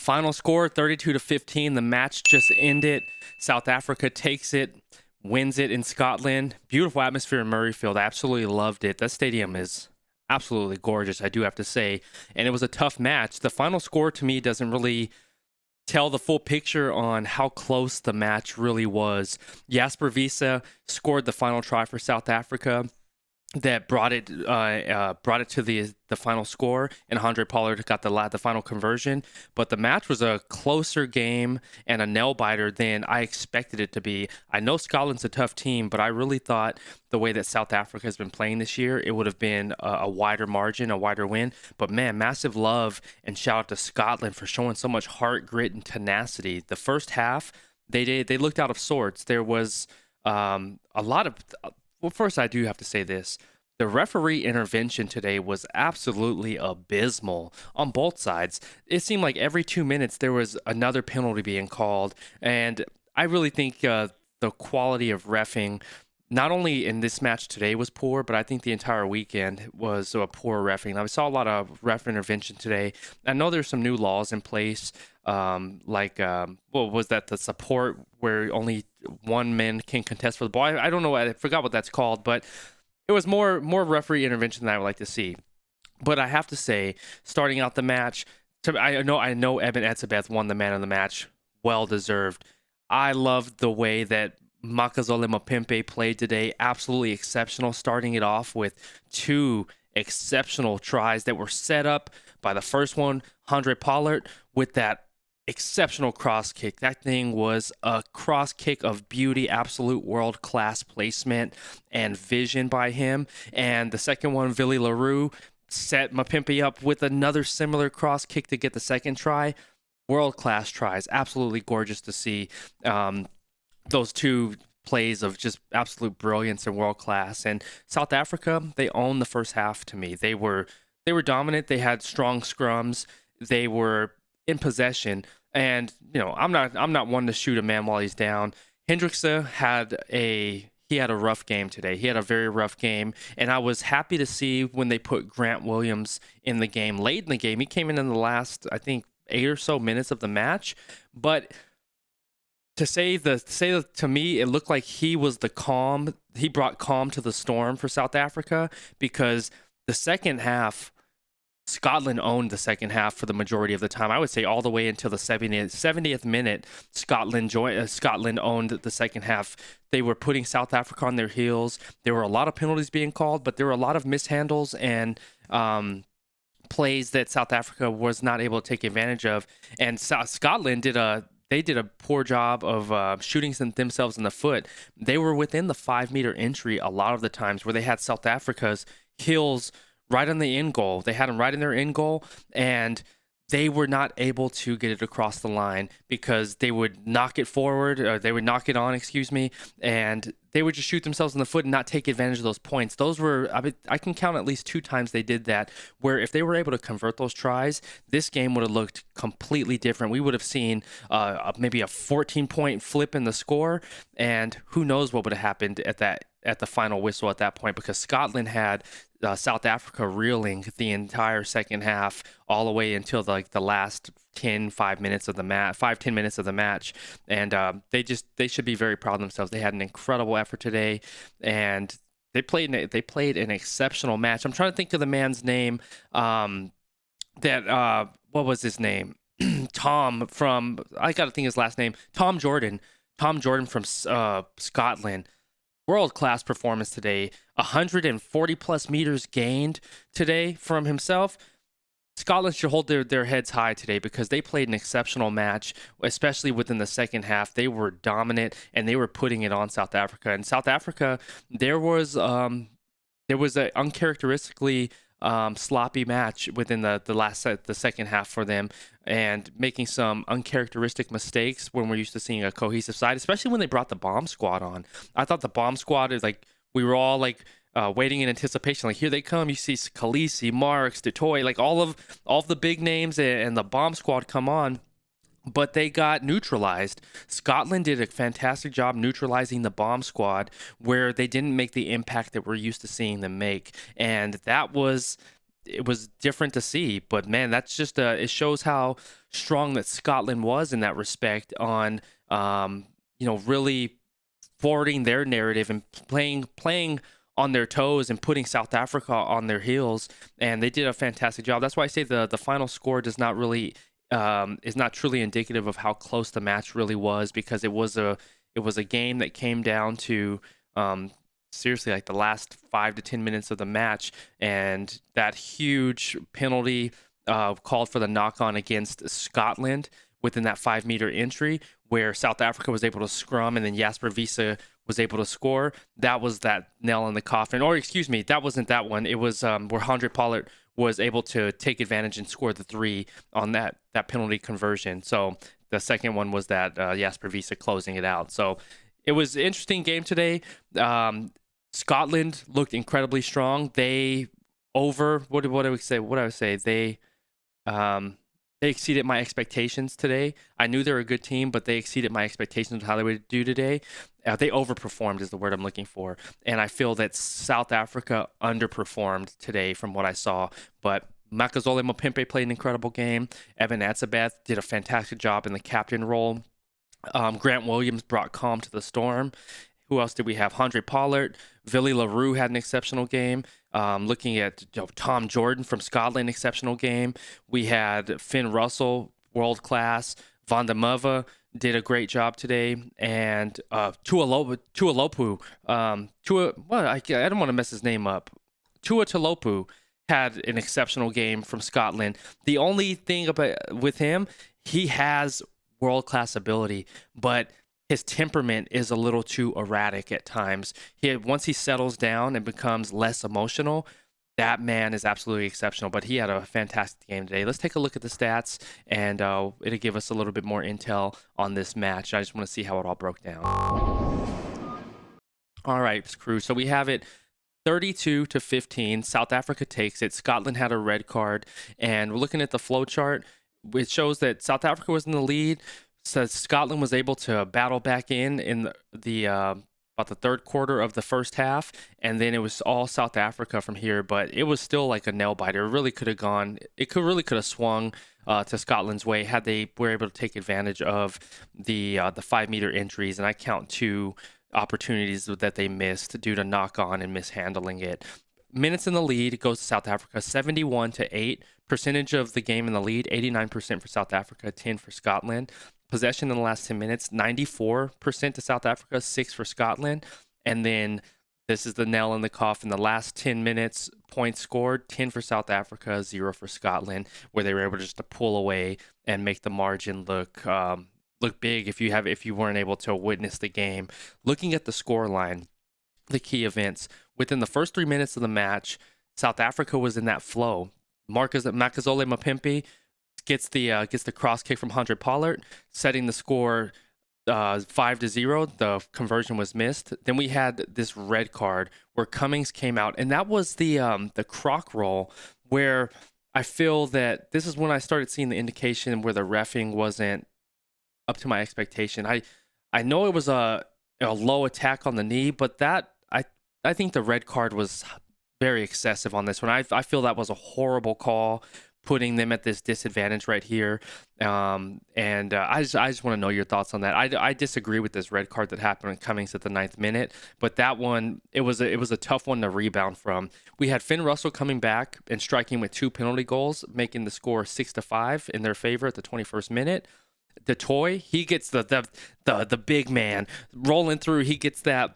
Final score 32-15. The match just ended. South Africa takes it, wins it in Scotland. Beautiful atmosphere in Murrayfield. I absolutely loved it. That stadium is absolutely gorgeous, I do have to say. And it was a tough match. The final score to me doesn't really tell the full picture on how close the match really was. Jasper Wiese scored the final try for South Africa that brought it to the final score, and Handre Pollard got the final conversion. But the match was a closer game and a nail biter than I expected it to be. I know Scotland's a tough team, but I really thought the way that South Africa has been playing this year, it would have been a wider margin, a wider win. But man, massive love and shout out to Scotland for showing so much heart, grit, and tenacity. The first half, they looked out of sorts. There was a lot of well, first, I do have to say this. The referee intervention today was absolutely abysmal on both sides. It seemed like every 2 minutes there was another penalty being called. And I really think the quality of reffing, not only in this match today was poor, but I think the entire weekend was a poor reffing. Now, we saw a lot of ref intervention today. I know there's some new laws in place, was that the support where only one man can contest for the ball? I don't know. I forgot what that's called, but it was more referee intervention than I would like to see. But I have to say, starting out the match, I know Eben Etzebeth won the man of the match. Well deserved. I loved the way that Makazole Mapimpi played today. Absolutely exceptional, starting it off with two exceptional tries that were set up by the first one, Handre Pollard, with that exceptional cross kick. That thing was a cross kick of beauty, absolute world-class placement and vision by him. And the second one, Willie LaRue, set Mapimpi up with another similar cross kick to get the second try. World-class tries. Absolutely gorgeous to see. Those two plays of just absolute brilliance and world class. And South Africa, they owned the first half to me. They were dominant. They had strong scrums. They were in possession. And I'm not one to shoot a man while he's down. Hendrikse had a rough game today. He had a very rough game, and I was happy to see when they put Grant Williams in the game late in the game. He came in the last, I think, 8 or so minutes of the match, but to me, it looked like he was the calm. He brought calm to the storm for South Africa, because the second half, Scotland owned the second half for the majority of the time. I would say all the way until the 70th minute, Scotland owned the second half. They were putting South Africa on their heels. There were a lot of penalties being called, but there were a lot of mishandles and plays that South Africa was not able to take advantage of. And Scotland did a poor job of shooting themselves in the foot. They were within the 5-meter entry a lot of the times, where they had South Africa's heels right on the end goal. They had them right in their end goal, and they were not able to get it across the line because they would knock it forward, or they would knock it on, and they would just shoot themselves in the foot and not take advantage of those points. Those were, I can count at least 2 times they did that, where if they were able to convert those tries, this game would have looked completely different. We would have seen maybe a 14-point flip in the score, and who knows what would have happened at the final whistle at that point, because Scotland had South Africa reeling the entire second half all the way until the last 10 minutes of the match. And they should be very proud of themselves. They had an incredible effort today, and they played an exceptional match. I'm trying to think of the man's name. What was his name? Tom from, I got to think his last name. Tom Jordan from Scotland. World-class performance today. 140 plus meters gained today from himself. Scotland should hold their heads high today, because they played an exceptional match, especially within the second half. They were dominant, and they were putting it on South Africa. And South Africa, there was an uncharacteristically sloppy match within the second half for them, and making some uncharacteristic mistakes when we're used to seeing a cohesive side, especially when they brought the bomb squad on. I thought the bomb squad is we were all waiting in anticipation, here they come. You see Khaleesi, Marks, Toit, all of the big names, and the bomb squad come on, but they got neutralized. Scotland did a fantastic job neutralizing the bomb squad, where they didn't make the impact that we're used to seeing them make. And that was it was different to see. But man, that's just it shows how strong that Scotland was in that respect on really forwarding their narrative and playing on their toes and putting South Africa on their heels, and they did a fantastic job. That's why I say the final score does not really is not truly indicative of how close the match really was, because it was a game that came down to seriously like the last 5 to 10 minutes of the match, and that huge penalty called for the knock on against Scotland within that 5-meter entry, where South Africa was able to scrum and then Jasper Wiese was able to score. That was that nail in the coffin. Or excuse me, that wasn't that one. It was where Handre Pollard was able to take advantage and score the 3 on that penalty conversion. So the second one was that Jasper Wiese closing it out. So it was an interesting game today. Scotland looked incredibly strong. They what I would say they exceeded my expectations today. I knew they were a good team, but they exceeded my expectations of how they would do today. They overperformed is the word I'm looking for. And I feel that South Africa underperformed today from what I saw. But Makazole Mapimpi played an incredible game. Evan Atzabeth did a fantastic job in the captain role. Grant Williams brought calm to the storm. Who else did we have? Handre Pollard. Willie LaRue had an exceptional game. Looking at Tom Jordan from Scotland, exceptional game. We had Finn Russell, world class. Van der Merwe did a great job today. And Tualopu. I don't want to mess his name up. Tualopu had an exceptional game from Scotland. The only thing with him, he has world-class ability, but his temperament is a little too erratic at times. Once he settles down and becomes less emotional, that man is absolutely exceptional. But he had a fantastic game today. Let's take a look at the stats, and it'll give us a little bit more intel on this match. I just want to see how it all broke down. All right, crew. So we have it 32-15. South Africa takes it. Scotland had a red card, and we're looking at the flow chart. It shows that South Africa was in the lead. So Scotland was able to battle back in the about the third quarter of the first half, and then it was all South Africa from here. But it was still like a nail biter. It really could have gone. It really could have swung to Scotland's way had they were able to take advantage of the 5-meter entries. And I count 2 opportunities that they missed due to knock on and mishandling it. Minutes in the lead goes to South Africa, 71-8. Percentage of the game in the lead, 89% for South Africa, 10 for Scotland. Possession in the last 10 minutes, 94% to South Africa, 6 for Scotland. And then this is the nail in the coffin. The last 10 minutes, points scored, 10 for South Africa, 0 for Scotland, where they were able just to pull away and make the margin look big if you weren't able to witness the game. Looking at the score line, the key events, within the first 3 minutes of the match, South Africa was in that flow. Makazole Mapimpi gets the cross kick from Handre Pollard, setting the score 5-0. The conversion was missed. Then we had this red card where Cummings came out, and that was the croc roll, where I feel that this is when I started seeing the indication where the reffing wasn't up to my expectation. I know it was a low attack on the knee, but that I think the red card was very excessive on this one. I feel that was a horrible call, putting them at this disadvantage right here. I just want to know your thoughts on that. I disagree with this red card that happened in Cummings at the 9th minute, but that one, it was a tough one to rebound from. We had Finn Russell coming back and striking with 2 penalty goals, making the score 6-5 in their favor at the 21st minute. The Toit, he gets the big man rolling through. He gets that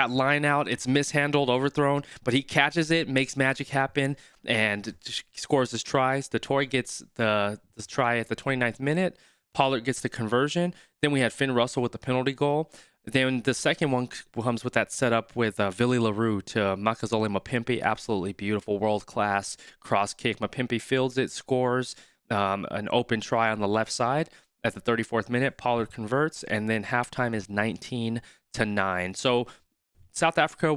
line out. It's mishandled, overthrown, but he catches it, makes magic happen, and scores his tries. The Toit gets the try at the 29th minute. Pollard gets the conversion. Then we had Finn Russell with the penalty goal. Then the second one comes with that setup with Willie LaRue to Makazole Mapimpi. Absolutely beautiful, world-class cross kick. Mapimpi fields it, scores an open try on the left side. At the 34th minute, Pollard converts, and then halftime is 19-9. So South Africa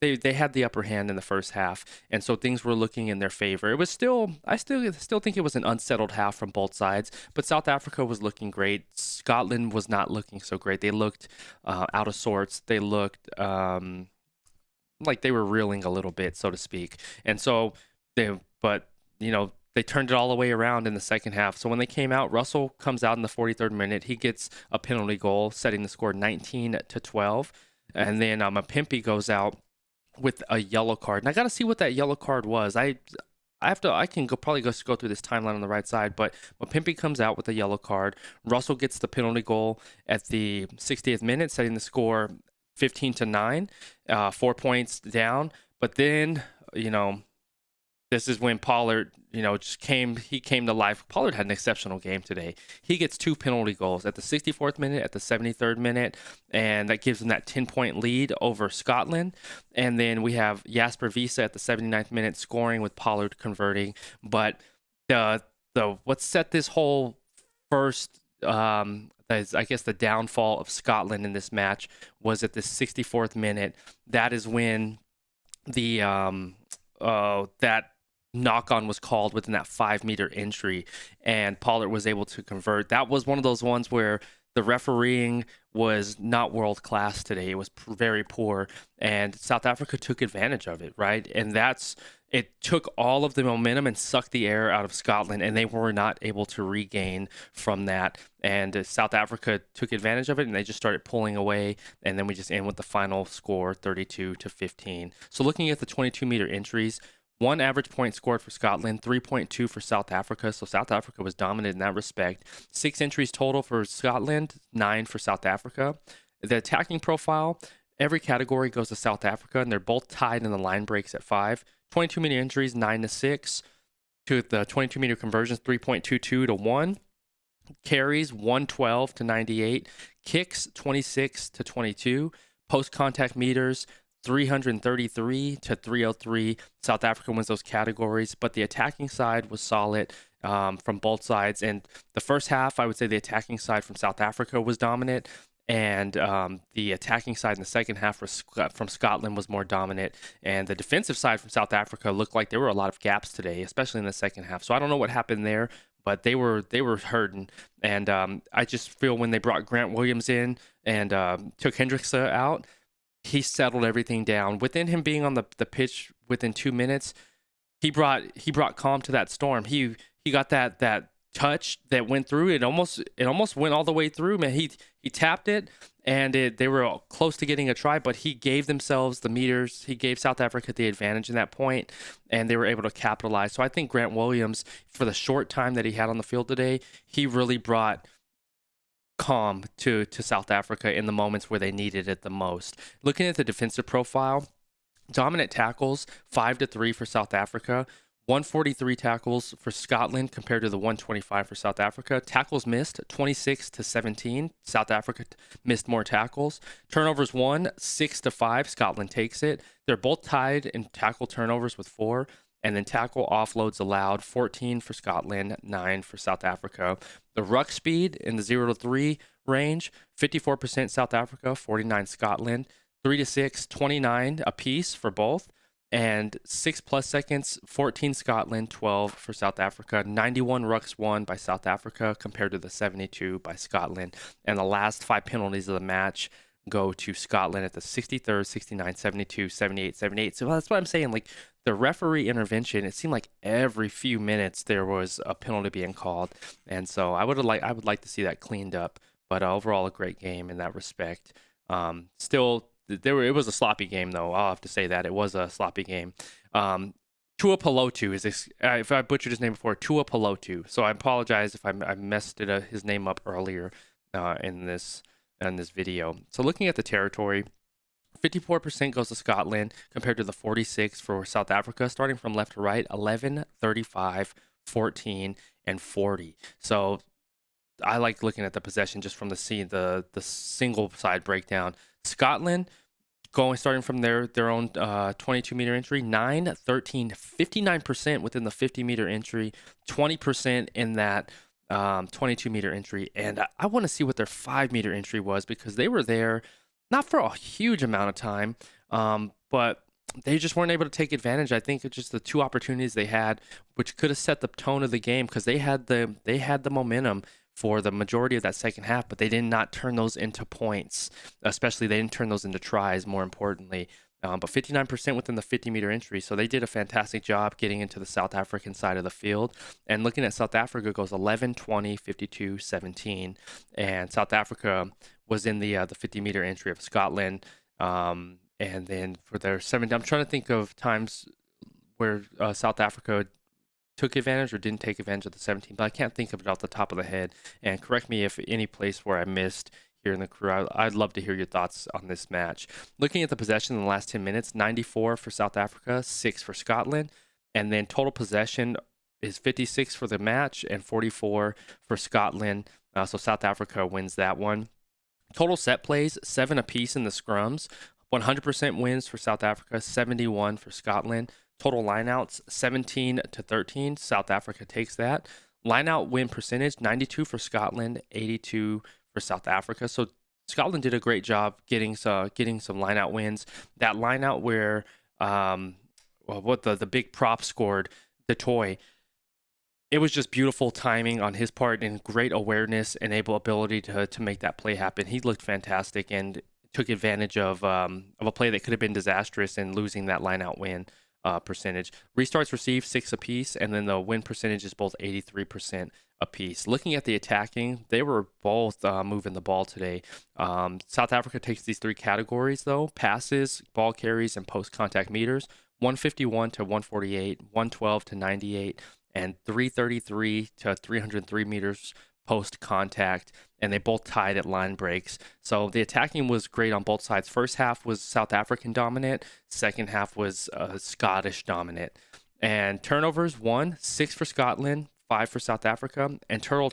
they had the upper hand in the first half, and so things were looking in their favor. It was I still think it was an unsettled half from both sides, but South Africa was looking great. Scotland was not looking so great. They looked out of sorts. They looked like they were reeling a little bit, so to speak. And so but they turned it all the way around in the second half. So when they came out, Russell comes out in the 43rd minute. He gets a penalty goal, setting the score 19-12. And then Mapimpi goes out with a yellow card. And I got to see what that yellow card was. I can probably go through this timeline on the right side, but Mapimpi comes out with a yellow card. Russell gets the penalty goal at the 60th minute, setting the score 15-9, 4 points down. But then, this is when Pollard, came to life. Pollard had an exceptional game today. He gets 2 penalty goals at the 64th minute, at the 73rd minute, and that gives him that 10-point lead over Scotland. And then we have Jasper Wiese at the 79th minute scoring with Pollard converting. But what set this whole first, I guess the downfall of Scotland in this match was at the 64th minute. That is when the that knock-on was called within that 5-meter entry, and Pollard was able to convert. That was one of those ones where the refereeing was not world-class today. It was very poor, and South Africa took advantage of it, right? And it took all of the momentum and sucked the air out of Scotland, and they were not able to regain from that. And South Africa took advantage of it, and they just started pulling away, and then we just end with the final score, 32-15. So looking at the 22-meter entries, 1 average point scored for Scotland, 3.2 for South Africa. So South Africa was dominant in that respect. 6 entries total for Scotland, 9 for South Africa. The attacking profile, every category goes to South Africa, and they're both tied in the line breaks at 5. 22-meter entries, 9-6. To the 22-meter conversions, 3.22-1. Carries, 112-98. Kicks, 26-22. Post-contact meters, 333-303. South Africa wins those categories, but the attacking side was solid from both sides. And the first half, I would say the attacking side from South Africa was dominant, and the attacking side in the second half from Scotland was more dominant. And the defensive side from South Africa looked like there were a lot of gaps today, especially in the second half. So I don't know what happened there, but they were hurting. And I just feel when they brought Grant Williams in and took Hendrikse out, he settled everything down. Within him being on the pitch within 2 minutes, he brought calm to that storm. He got that touch that went through. It almost went all the way through. Man, he tapped it, and they were close to getting a try, but he gave themselves the meters. He gave South Africa the advantage in that point, and they were able to capitalize. So I think Grant Williams, for the short time that he had on the field today, he really brought calm to South Africa in the moments where they needed it the most. Looking at the defensive profile, dominant tackles, 5-3 for South Africa, 143 tackles for Scotland compared to the 125 for South Africa. Tackles missed, 26-17. South Africa missed more tackles. Turnovers won, 6-5. Scotland takes it. They're both tied in tackle turnovers with 4. And then tackle offloads allowed, 14 for Scotland, 9 for South Africa. The ruck speed in the 0-3 range, 54% South Africa, 49 Scotland. 3-6, 29 apiece for both. And 6+ seconds, 14 Scotland, 12 for South Africa. 91 rucks won by South Africa compared to the 72 by Scotland. And the last 5 penalties of the match go to Scotland at the 63rd, 69, 72, 78, 78. So that's what I'm saying. Like, the referee intervention, it seemed like every few minutes there was a penalty being called. And so I would like to see that cleaned up. But overall, a great game in that respect. It was a sloppy game, though. I'll have to say that. It was a sloppy game. Tua Pelotu is if I butchered his name before, Tua Pelotu. So I apologize if I messed his name up earlier in this video. So looking at the territory, 54% goes to Scotland compared to the 46 for South Africa. Starting from left to right, 11, 35, 14, and 40. So I like looking at the possession just from the single side breakdown. Scotland starting from their own 22-meter entry, 9, 13, 59% within the 50-meter entry, 20% in that 22-meter entry. And I want to see what their 5-meter entry was, because they were there not for a huge amount of time, but they just weren't able to take advantage. I think it's just the 2 opportunities they had, which could have set the tone of the game, because they had the momentum for the majority of that second half, but they did not turn those into points. Especially, they didn't turn those into tries, more importantly. but 59% within the 50-meter entry. So they did a fantastic job getting into the South African side of the field. And looking at South Africa, goes 11, 20, 52, 17. And South Africa was in the 50-meter entry of Scotland. And then for their 70, I'm trying to think of times where South Africa took advantage or didn't take advantage of the 17, but I can't think of it off the top of the head. And correct me if any place where I missed here in the crew. I'd love to hear your thoughts on this match. Looking at the possession in the last 10 minutes, 94 for South Africa, 6 for Scotland. And then total possession is 56 for the match and 44 for Scotland. So South Africa wins that one. Total set plays, 7 apiece in the scrums. 100% wins for South Africa, 71 for Scotland. Total lineouts, 17 to 13. South Africa takes that. Lineout win percentage, 92 for Scotland, 82 for South Africa. So Scotland did a great job getting some lineout wins. That lineout where what the big prop scored, the Toit, it was just beautiful timing on his part and great awareness and ability to make that play happen. He looked fantastic and took advantage of a play that could have been disastrous in losing that lineout win percentage. Restarts received 6 apiece, and then the win percentage is both 83% apiece. Looking at the attacking, they were both moving the ball today. South Africa takes these 3 categories though: passes, ball carries, and post-contact meters. 151 to 148, 112 to 98, and 333 to 303 meters post-contact, and they both tied at line breaks. So the attacking was great on both sides. First half was South African dominant. Second half was Scottish dominant. And turnovers, 6 for Scotland, 5 for South Africa. And total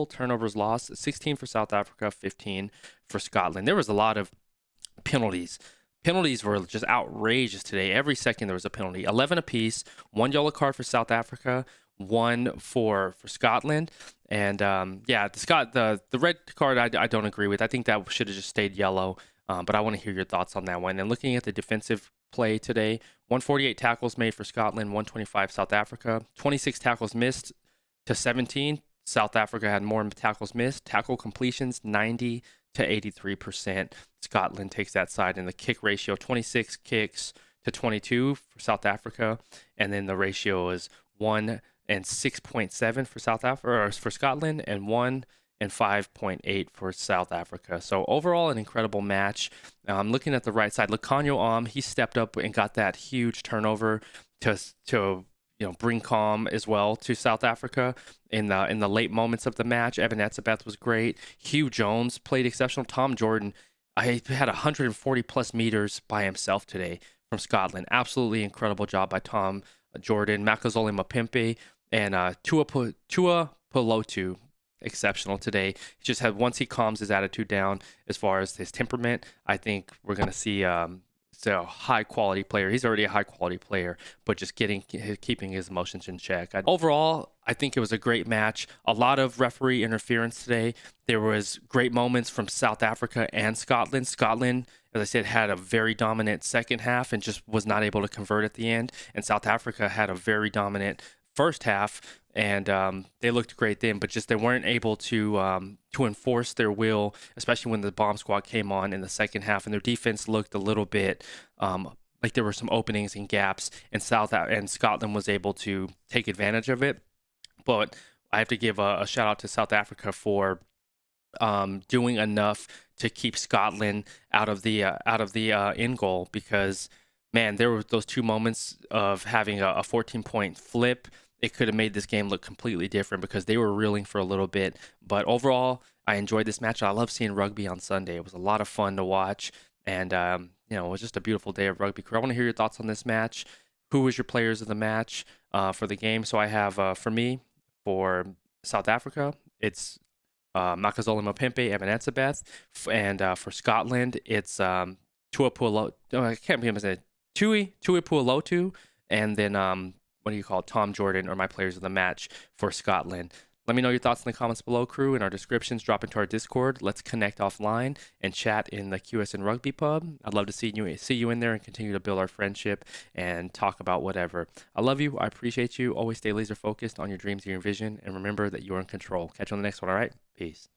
turnovers lost, 16 for South Africa, 15 for Scotland. There was a lot of penalties. Penalties were just outrageous today. Every second there was a penalty. 11 apiece, 1 yellow card for South Africa, 1 for Scotland. And the red card I don't agree with. I think that should have just stayed yellow. But I want to hear your thoughts on that one. And looking at the defensive play today, 148 tackles made for Scotland, 125 South Africa, 26 tackles missed to 17. South Africa had more tackles missed. Tackle completions, 90 to 83%. Scotland takes that side. And the kick ratio, 26 kicks to 22 for South Africa. And then the ratio is 1 and 6.7 for South Africa, or for Scotland, and 1 and 5.8 for South Africa. So overall, an incredible match. Looking at the right side, Lacanio he stepped up and got that huge turnover to bring calm as well to South Africa in the late moments of the match. Evan Etzebeth was great. Hugh Jones played exceptional. Tom Jordan, I had 140 plus meters by himself today from Scotland. Absolutely incredible job by Tom Jordan. Makazole Mapimpi and Tua Pelotu, exceptional today. He just had, once he calms his attitude down as far as his temperament, I think we're going to see a high quality player. He's already a high quality player, but just keeping his emotions in check. Overall, I think it was a great match. A lot of referee interference today. There was great moments from South Africa and Scotland. Scotland, as I said, had a very dominant second half and just was not able to convert at the end. And South Africa had a very dominant first half, and they looked great then, but just they weren't able to enforce their will, especially when the bomb squad came on in the second half, and their defense looked a little bit like there were some openings and gaps, and Scotland was able to take advantage of it. But I have to give a shout out to South Africa for doing enough to keep Scotland out of the end goal, because man, there were those 2 moments of having a 14-point flip. It could have made this game look completely different because they were reeling for a little bit. But overall, I enjoyed this match. I love seeing rugby on Sunday. It was a lot of fun to watch. And, it was just a beautiful day of rugby. I want to hear your thoughts on this match. Who was your players of the match for the game? So I have, for me, for South Africa, it's Makazole Mapimpi, Evan Etzebeth. And for Scotland, it's Tua Pualotu. I can't remember his name. Tui Pualotu. And then Tom Jordan are my players of the match for Scotland. Let me know your thoughts in the comments below, crew. In our descriptions, drop into our Discord. Let's connect offline and chat in the QSN Rugby Pub. I'd love to see you in there and continue to build our friendship and talk about whatever. I love you. I appreciate you. Always stay laser focused on your dreams and your vision. And remember that you are in control. Catch you on the next one, all right? Peace.